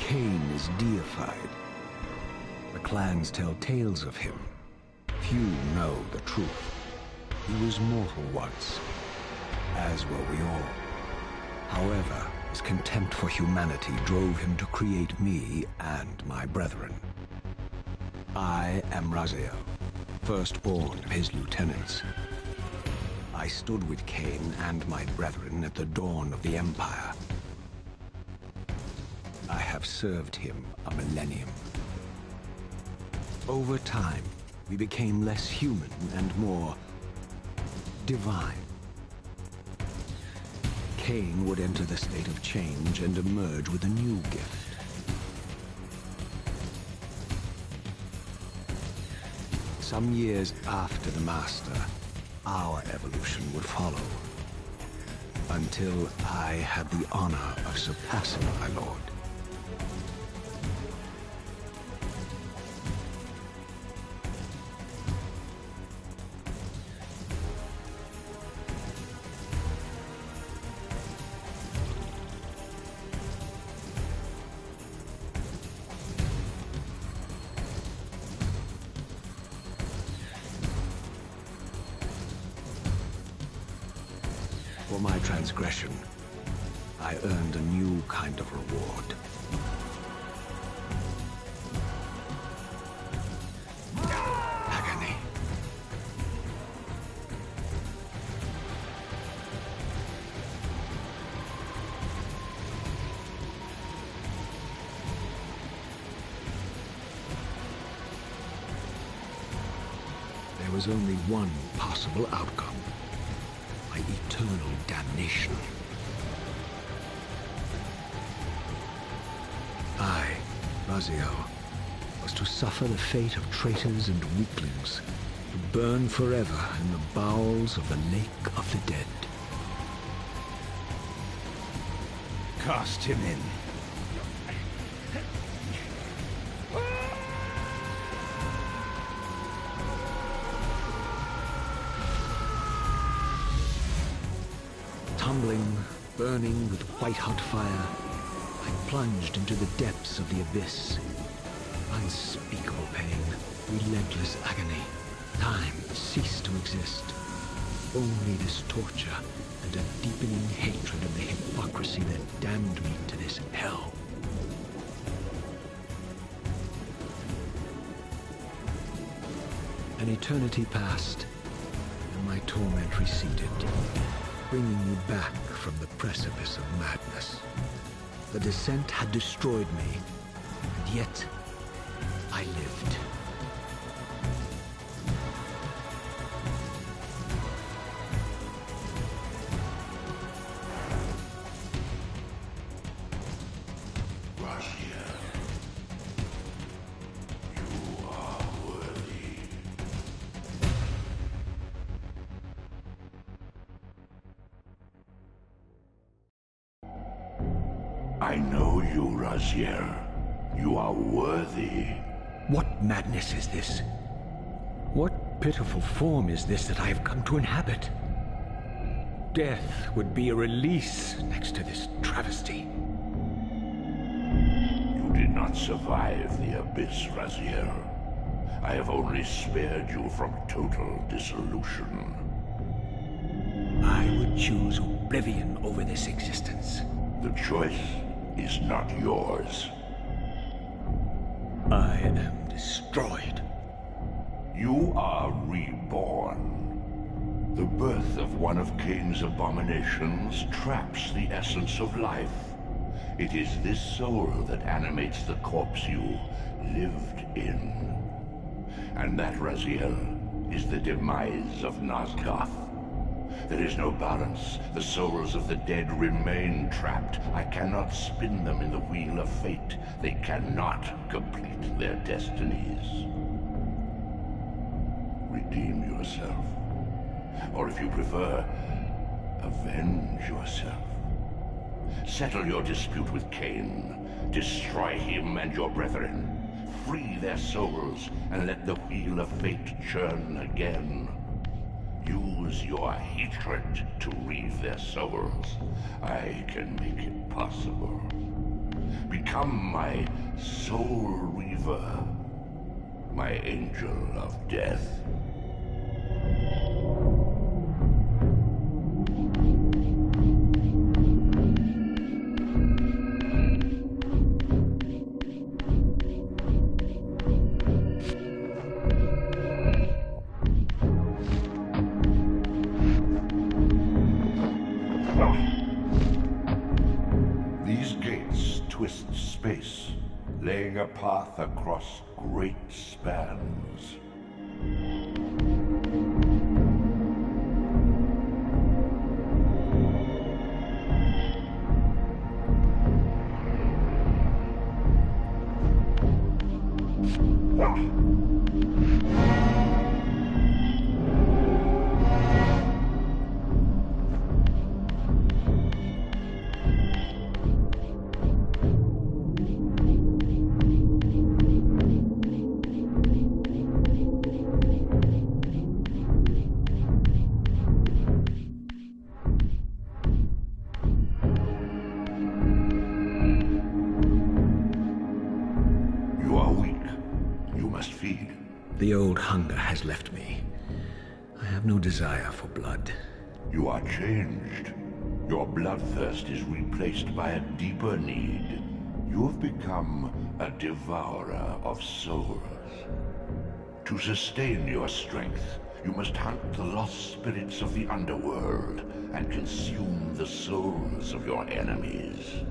Kain is deified. The clans tell tales of him. Few know the truth. He was mortal once, as were we all. However, his contempt for humanity drove him to create me and my brethren. I am Raziel, firstborn of his lieutenants. I stood with Kain and my brethren at the dawn of the Empire. I have served him a millennium. Over time, we became less human and more divine. Kain would enter the state of change and emerge with a new gift. Some years after the Master, our evolution would follow, until I had the honor of surpassing my lord. For my transgression, I earned a new kind of reward. Agony. There was only one possible outcome. My eternal damnation. I, Raziel, was to suffer the fate of traitors and weaklings, to burn forever in the bowels of the Lake of the Dead. Cast him in. Tumbling, burning with white-hot fire, I plunged into the depths of the abyss. Unspeakable pain, relentless agony. Time ceased to exist. Only this torture and a deepening hatred of the hypocrisy that damned me to this hell. An eternity passed, and my torment receded, bringing me back from the precipice of madness. The descent had destroyed me, and yet I lived. I know you, Raziel. You are worthy. What madness is this? What pitiful form is this that I have come to inhabit? Death would be a release next to this travesty. You did not survive the abyss, Raziel. I have only spared you from total dissolution. I would choose oblivion over this existence. The choice is not yours. I am destroyed. You are reborn. The birth of one of Kain's abominations traps the essence of life. It is this soul that animates the corpse you lived in. And that, Raziel, is the demise of Nosgoth. There is no balance. The souls of the dead remain trapped. I cannot spin them in the wheel of fate. They cannot complete their destinies. Redeem yourself. Or if you prefer, avenge yourself. Settle your dispute with Kain. Destroy him and your brethren. Free their souls and let the wheel of fate churn again. Use your hatred to reave their souls. I can make it possible. Become Become my soul Reaver, my angel of death. These gates twist space, laying a path across great spans. You are weak. You must feed. The old hunger has left me. I have no desire for blood. You are changed. Your bloodthirst is replaced by a deeper need. You have become a devourer of souls. To sustain your strength, you must hunt the lost spirits of the underworld and consume the souls of your enemies.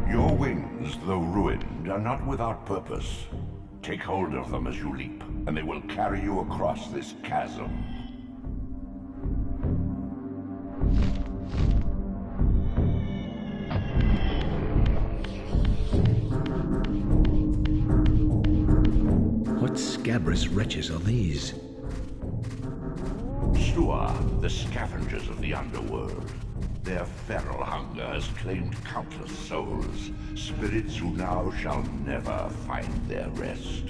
Your wings, though ruined, are not without purpose. Take hold of them as you leap, and they will carry you across this chasm. What scabrous wretches are these? Stua, the scavengers of the underworld. Their feral hunger has claimed countless souls, spirits who now shall never find their rest.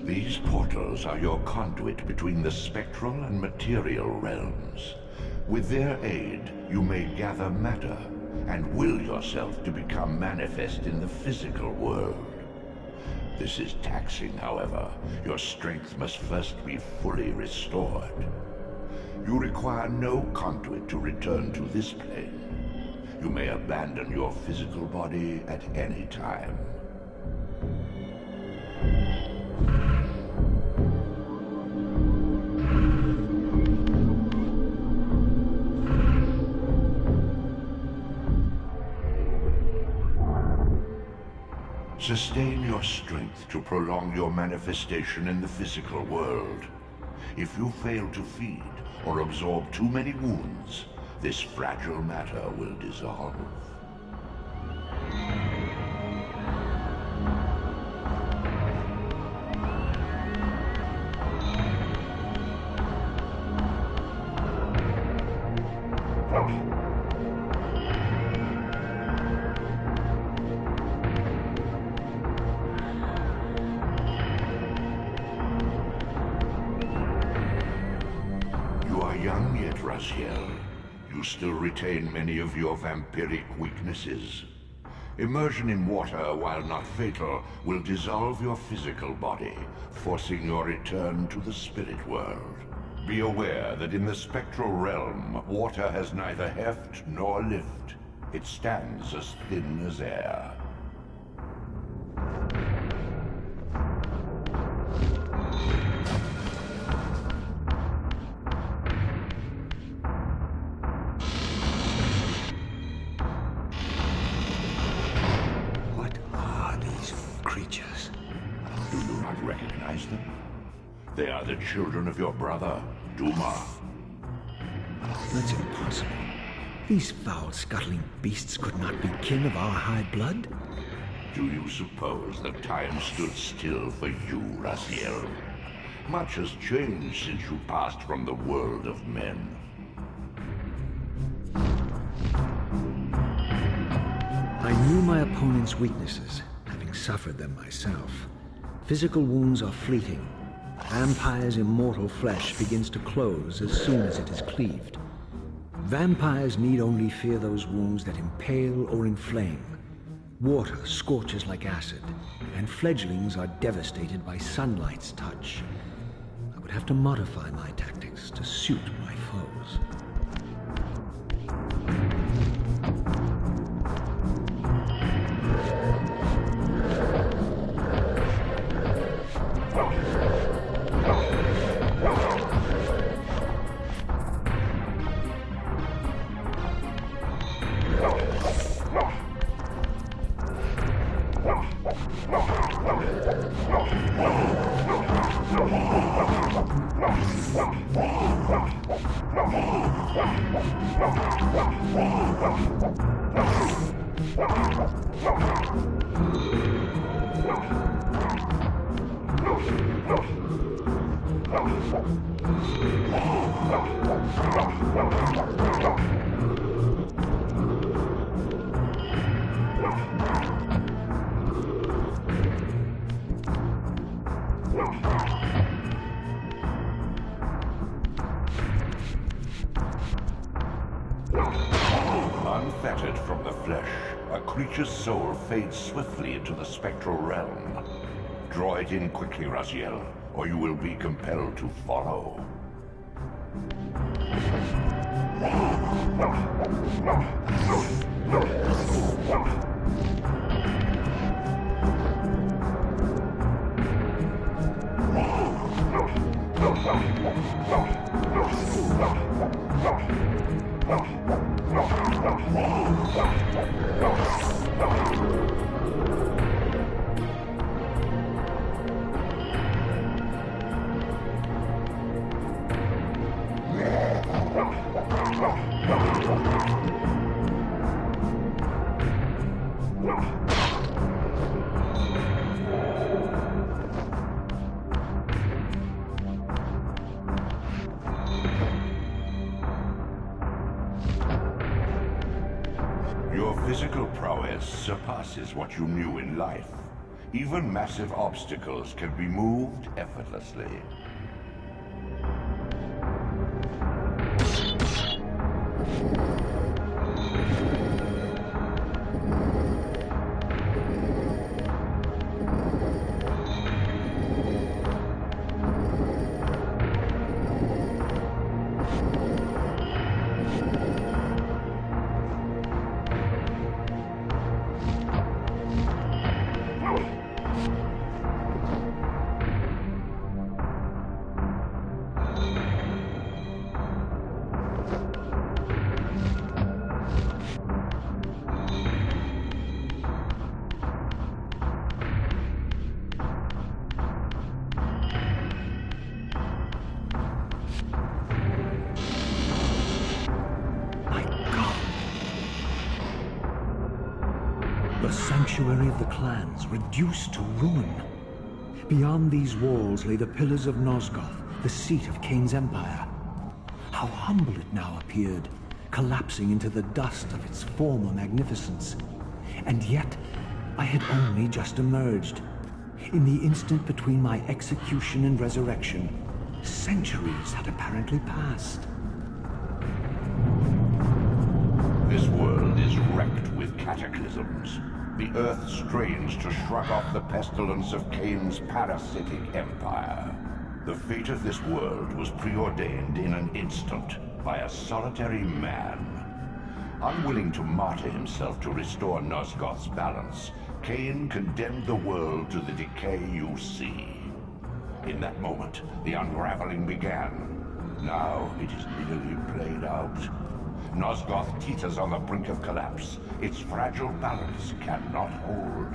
These portals are your conduit between the spectral and material realms. With their aid, you may gather matter and will yourself to become manifest in the physical world. This is taxing, however. Your strength must first be fully restored. You require no conduit to return to this plane. You may abandon your physical body at any time. Sustain your strength to prolong your manifestation in the physical world. If you fail to feed or absorb too many wounds, this fragile matter will dissolve. Raziel. You still retain many of your vampiric weaknesses. Immersion in water, while not fatal, will dissolve your physical body, forcing your return to the spirit world. Be aware that in the spectral realm, water has neither heft nor lift. It stands as thin as air. What are these creatures? Do you not recognize them? They are the children of your brother, Duma. That's impossible. These foul, scuttling beasts could not be kin of our high blood. Do you suppose that time stood still for you, Raziel? Much has changed since you passed from the world of men. I knew my opponent's weaknesses, having suffered them myself. Physical wounds are fleeting. Vampire's immortal flesh begins to close as soon as it is cleaved. Vampires need only fear those wounds that impale or inflame. Water scorches like acid, and fledglings are devastated by sunlight's touch. I would have to modify my tactics to suit my foes. Unfettered from the flesh, a creature's soul fades swiftly into the spectral realm. Draw it in quickly, Raziel, or you will be compelled to follow. Your physical prowess surpasses what you knew in life. Even massive obstacles can be moved effortlessly. The sanctuary of the clans reduced to ruin. Beyond these walls lay the pillars of Nosgoth, the seat of Kain's empire. How humble it now appeared, collapsing into the dust of its former magnificence. And yet, I had only just emerged. In the instant between my execution and resurrection, centuries had apparently passed. cataclysms. The Earth strains to shrug off the pestilence of Kain's parasitic empire. The fate of this world was preordained in an instant by a solitary man. Unwilling to martyr himself to restore Nosgoth's balance, Kain condemned the world to the decay you see. In that moment, the unraveling began. Now it is nearly played out. Nosgoth teeters on the brink of collapse. Its fragile balance cannot hold.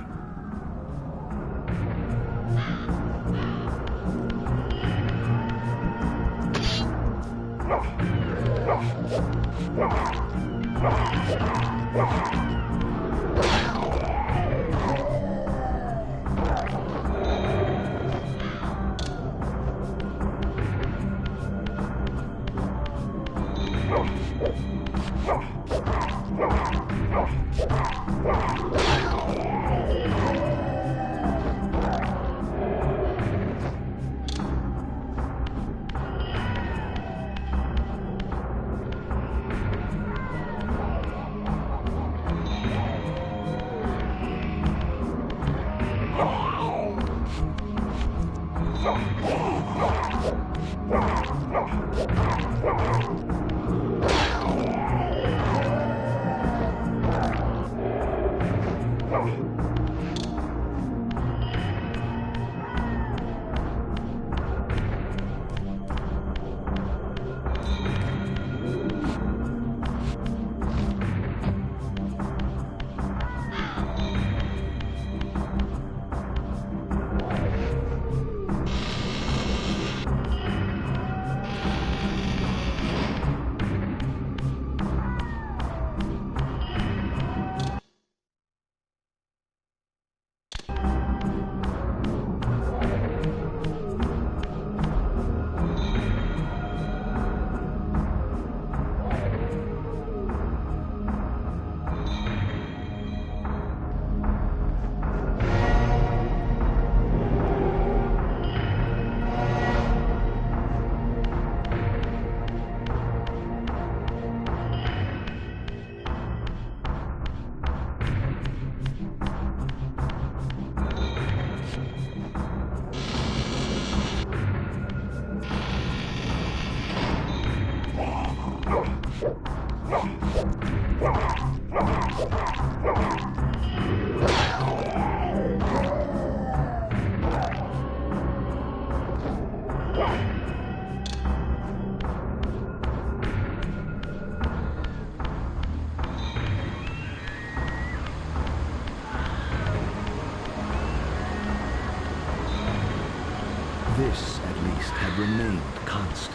This, at least, had remained constant.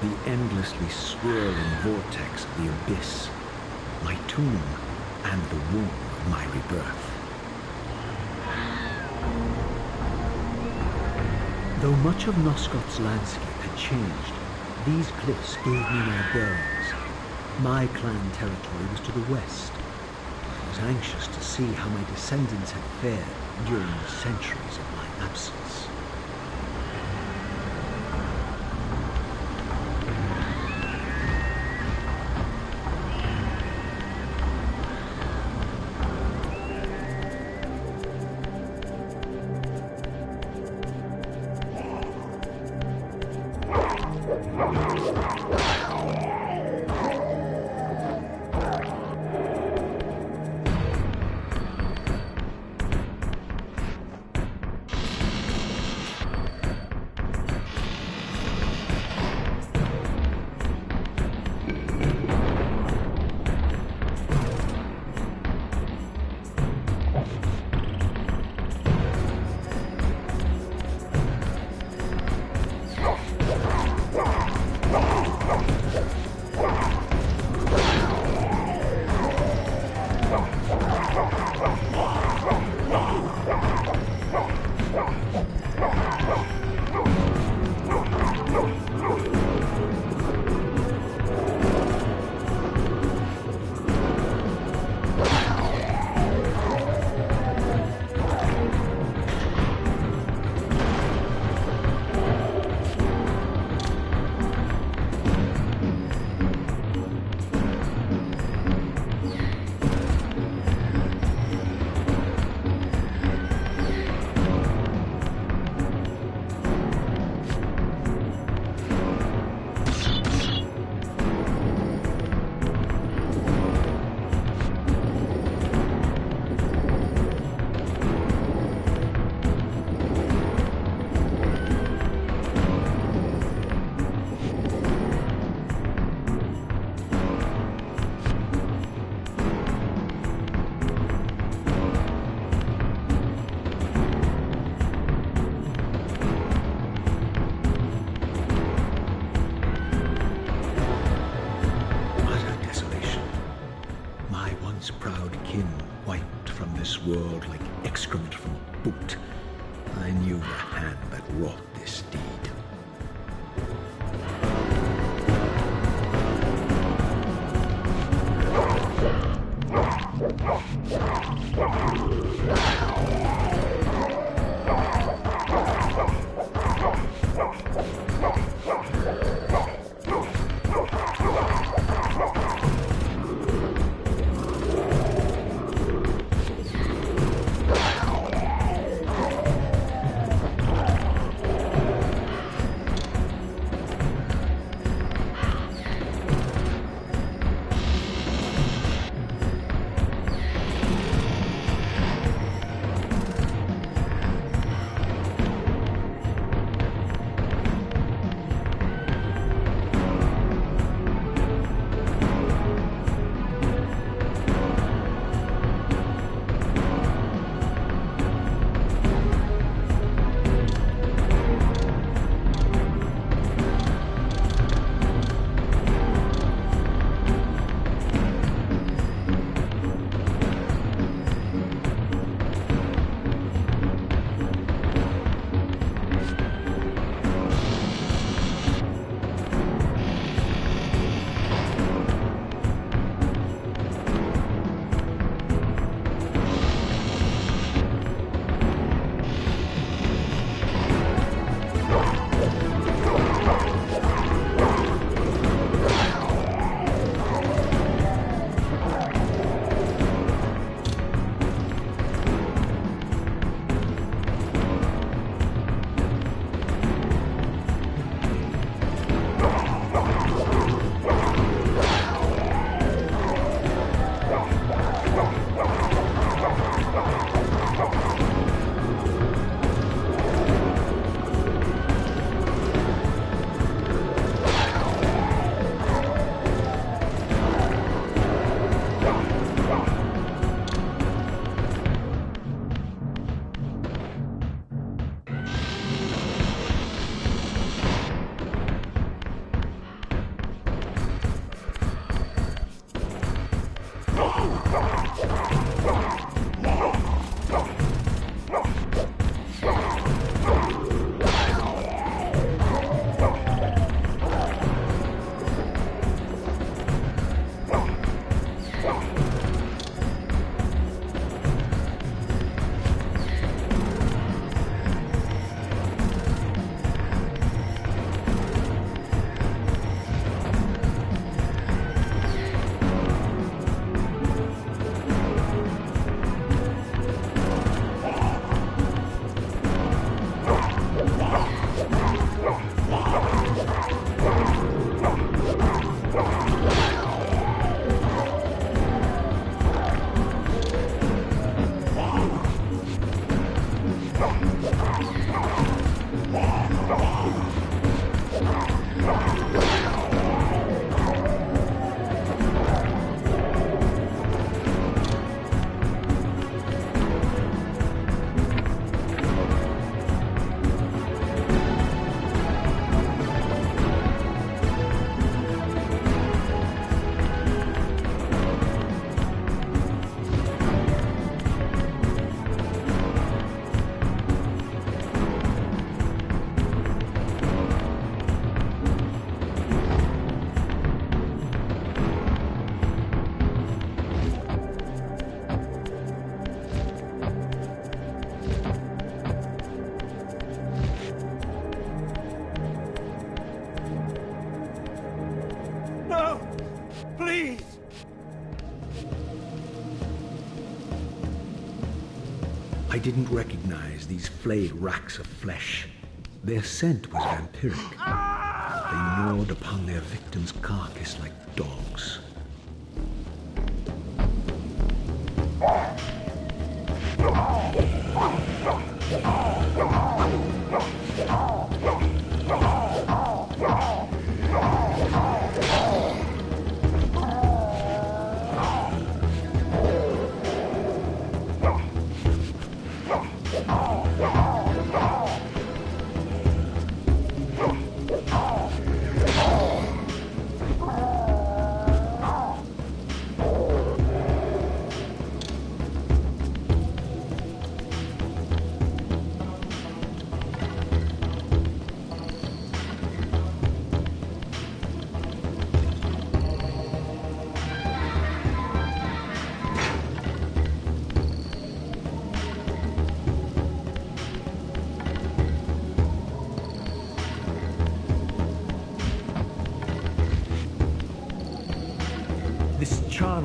The endlessly swirling vortex of the abyss, my tomb, and the womb of my rebirth. Though much of Nosgoth's landscape had changed, these cliffs gave me my bearings. My clan territory was to the west. I was anxious to see how my descendants had fared during the centuries of my absence. wiped from this world like excrement from a boot, I knew the hand that wrought this deed. I didn't recognize these flayed racks of flesh. Their scent was vampiric. They gnawed upon their victim's carcass like dogs.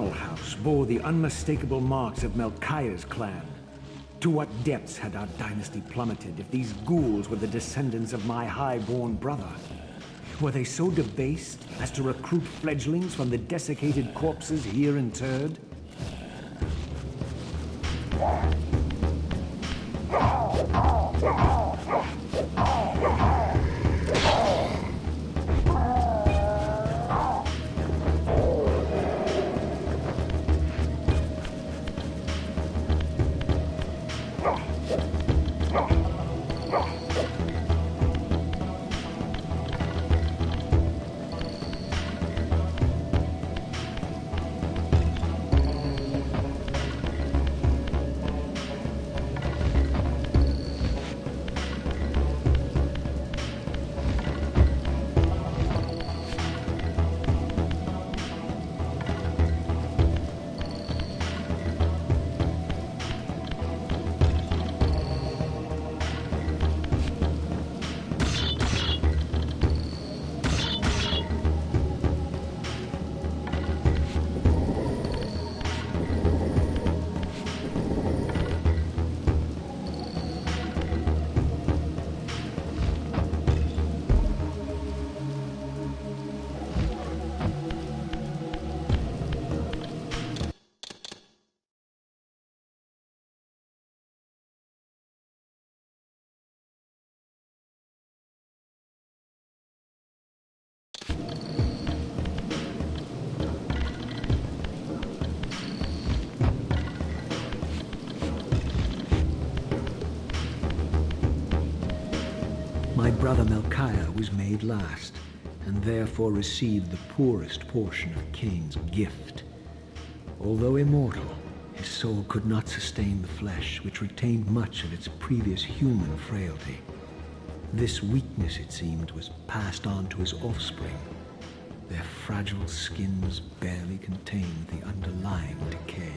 tunnel house bore the unmistakable marks of Melchiah's clan. To what depths had our dynasty plummeted if these ghouls were the descendants of my high-born brother? Were they so debased as to recruit fledglings from the desiccated corpses here interred? My brother Melchiah was made last, and therefore received the poorest portion of Kain's gift. Although immortal, his soul could not sustain the flesh, which retained much of its previous human frailty. This weakness, it seemed, was passed on to his offspring. Their fragile skins barely contained the underlying decay.